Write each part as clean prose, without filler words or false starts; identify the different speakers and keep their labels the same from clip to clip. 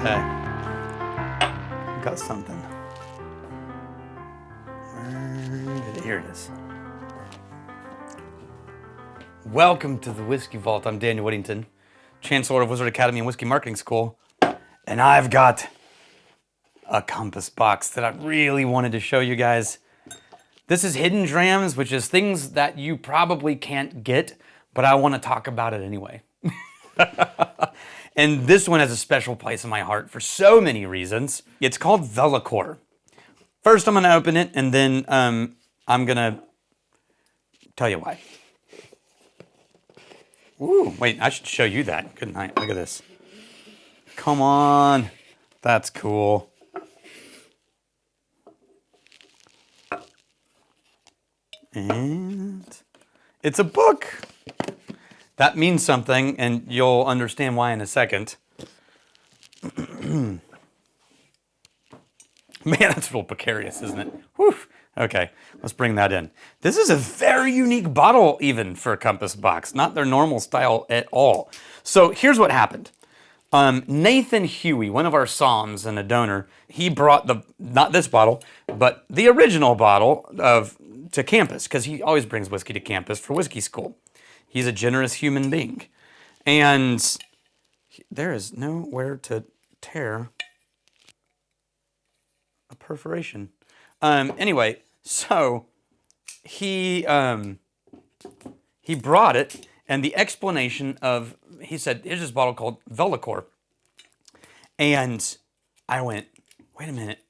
Speaker 1: Okay. Got something. Here it is. Welcome to the Whiskey Vault. I'm Daniel Whittington, Chancellor of Wizard Academy and Whiskey Marketing School. And I've got a compass box that I really wanted to show you guys. This is Hidden Drams, which is things that you probably can't get, but I want to talk about it anyway. And this one has a special place in my heart for so many reasons. It's called Vellichor. First, I'm going to open it, and then I'm going to tell you why. Ooh, wait, I should show you that. Good night. Look at this. Come on. That's cool. And it's a book. That means something, and you'll understand why in a second. Man, that's real precarious, isn't it? Whew. Okay, let's bring that in. This is a very unique bottle even for a compass box, not their normal style at all. So here's what happened. Nathan Huey, one of our Psalms and a donor, he brought not this bottle, but the original bottle to campus, because he always brings whiskey to campus for whiskey school. He's a generous human being. And there is nowhere to tear a perforation. Anyway, so he brought it, and the explanation he said, here's this bottle called Vellichor. And I went, wait a minute,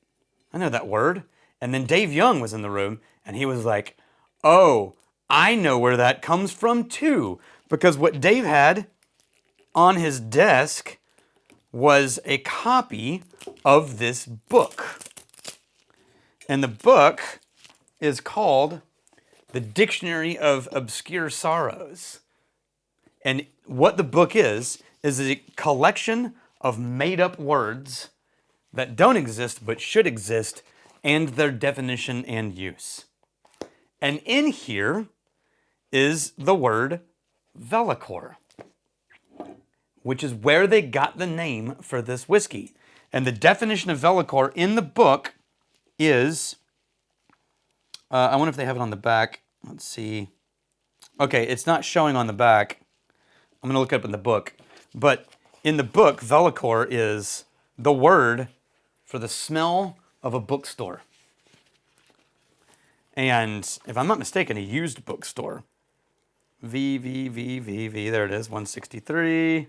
Speaker 1: I know that word. And then Dave Young was in the room, and he was like, oh, I know where that comes from too, because what Dave had on his desk was a copy of this book. And the book is called The Dictionary of Obscure Sorrows. And what the book is a collection of made-up words that don't exist but should exist, and their definition and use. And in here is the word Vellichor, which is where they got the name for this whiskey. And the definition of Vellichor in the book is, I wonder if they have it on the back. Let's see. Okay, it's not showing on the back. I'm going to look it up in the book. But in the book, Vellichor is the word for the smell of a bookstore. And if I'm not mistaken, a used bookstore. V, there it is, 163.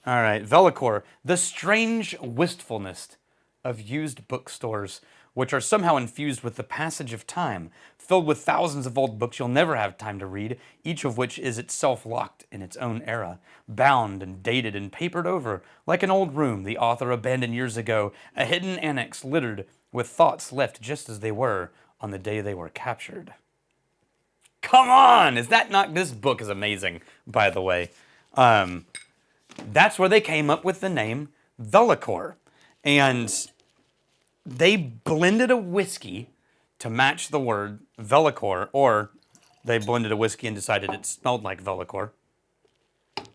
Speaker 1: All right, Vellichor, the strange wistfulness of used bookstores, which are somehow infused with the passage of time, filled with thousands of old books you'll never have time to read, each of which is itself locked in its own era, bound and dated and papered over, like an old room the author abandoned years ago, a hidden annex littered with thoughts left just as they were on the day they were captured. Come on! This book is amazing, by the way. That's where they came up with the name Vellichor. And they blended a whiskey to match the word Vellichor, or they blended a whiskey and decided it smelled like Vellichor.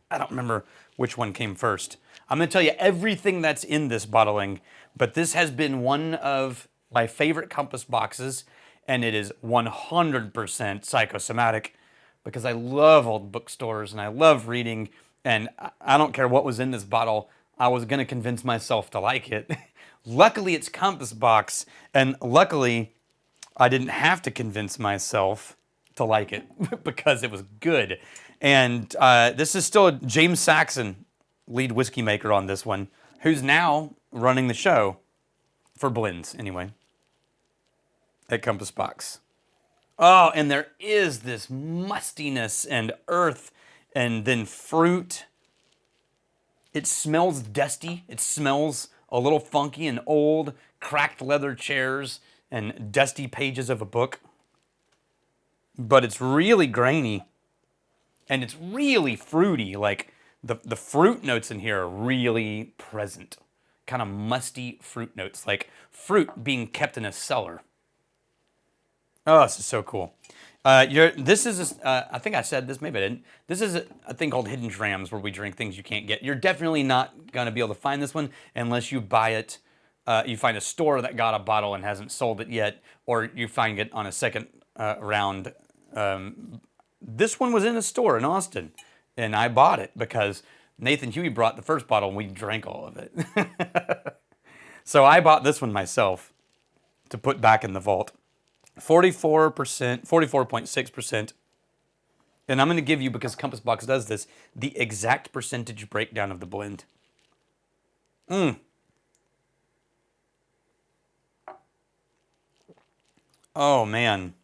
Speaker 1: I don't remember which one came first. I'm going to tell you everything that's in this bottling, but this has been one of my favorite compass boxes, and it is 100% psychosomatic because I love old bookstores and I love reading, and I don't care what was in this bottle. I was going to convince myself to like it. Luckily, it's compass box, and luckily, I didn't have to convince myself to like it because it was good. And this is still James Saxon, lead whiskey maker on this one, who's now running the show for blends, anyway, at Compass Box. Oh, and there is this mustiness and earth and then fruit. It smells dusty. It smells a little funky and old, cracked leather chairs and dusty pages of a book. But it's really grainy, and it's really fruity. Like the fruit notes in here are really present. Kind of musty fruit notes, like fruit being kept in a cellar. Oh, this is so cool. This is, I think I said this, maybe I didn't. This is a thing called Hidden Drams where we drink things you can't get. You're definitely not going to be able to find this one unless you buy it. You find a store that got a bottle and hasn't sold it yet, or you find it on a second round. This one was in a store in Austin, and I bought it because Nathan Huey brought the first bottle and we drank all of it. So I bought this one myself to put back in the vault. 44%, 44.6%. And I'm going to give you, because Compass Box does this, the exact percentage breakdown of the blend. Oh, man.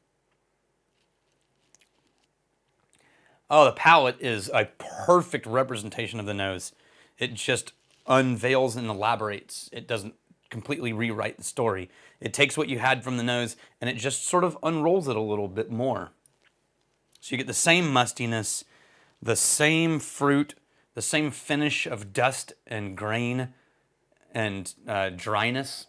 Speaker 1: Oh, the palate is a perfect representation of the nose. It just unveils and elaborates. It doesn't completely rewrite the story. It takes what you had from the nose and it just sort of unrolls it a little bit more. So you get the same mustiness, the same fruit, the same finish of dust and grain and dryness.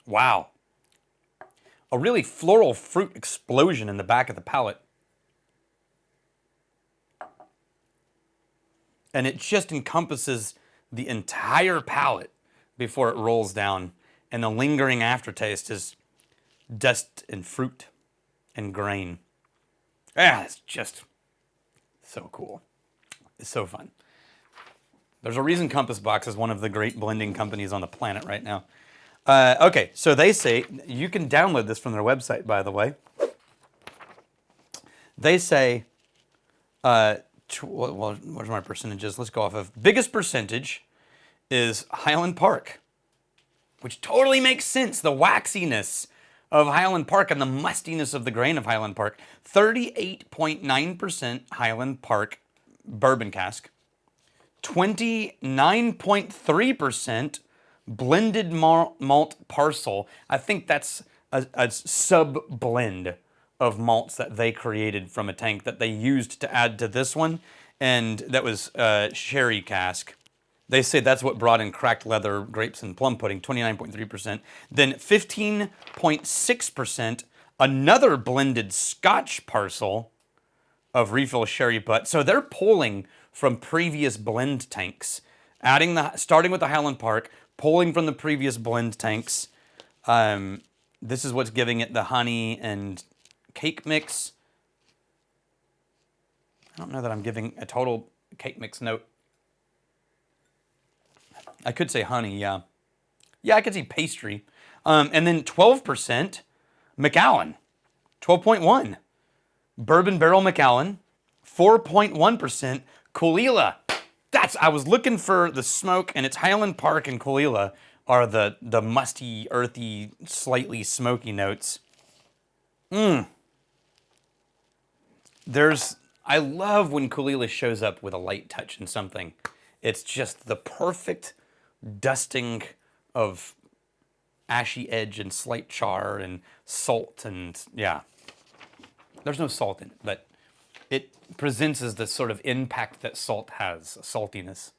Speaker 1: Wow. A really floral fruit explosion in the back of the palate. And it just encompasses the entire palate before it rolls down. And the lingering aftertaste is dust and fruit and grain. Yeah, it's just so cool. It's so fun. There's a reason Compass Box is one of the great blending companies on the planet right now. Okay, so they say, you can download this from their website, by the way. They say, well, what are my percentages? Let's go off of, biggest percentage is Highland Park, which totally makes sense. The waxiness of Highland Park and the mustiness of the grain of Highland Park. 38.9% Highland Park bourbon cask. 29.3% blended malt parcel. I think that's a sub-blend of malts that they created from a tank that they used to add to this one, and that was sherry cask. They say that's what brought in cracked leather, grapes, and plum pudding, 29.3%. Then 15.6%, another blended Scotch parcel of refill sherry butt. So they're pulling from previous blend tanks, starting with the Highland Park, pulling from the previous blend tanks. This is what's giving it the honey and cake mix. I don't know that I'm giving a total cake mix note. I could say honey, yeah. Yeah, I could say pastry. And then 12% Macallan, 12.1. Bourbon Barrel Macallan, 4.1% Coolila. I was looking for the smoke, and it's Highland Park and Coolila are the musty, earthy, slightly smoky notes. I love when Coolila shows up with a light touch in something. It's just the perfect dusting of ashy edge and slight char and salt, and yeah. There's no salt in it, but it presents as the sort of impact that salt has, a saltiness.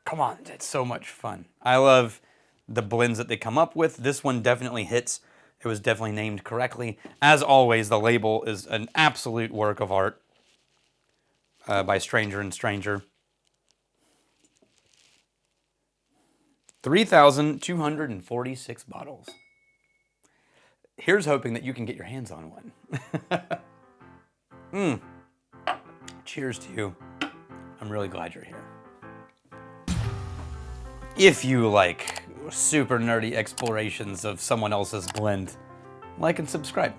Speaker 1: Come on, it's so much fun. I love the blends that they come up with. This one definitely hits. It was definitely named correctly. As always, the label is an absolute work of art by Stranger and Stranger. 3,246 bottles. Here's hoping that you can get your hands on one. Cheers to you. I'm really glad you're here. If you like super nerdy explorations of someone else's blend, like and subscribe.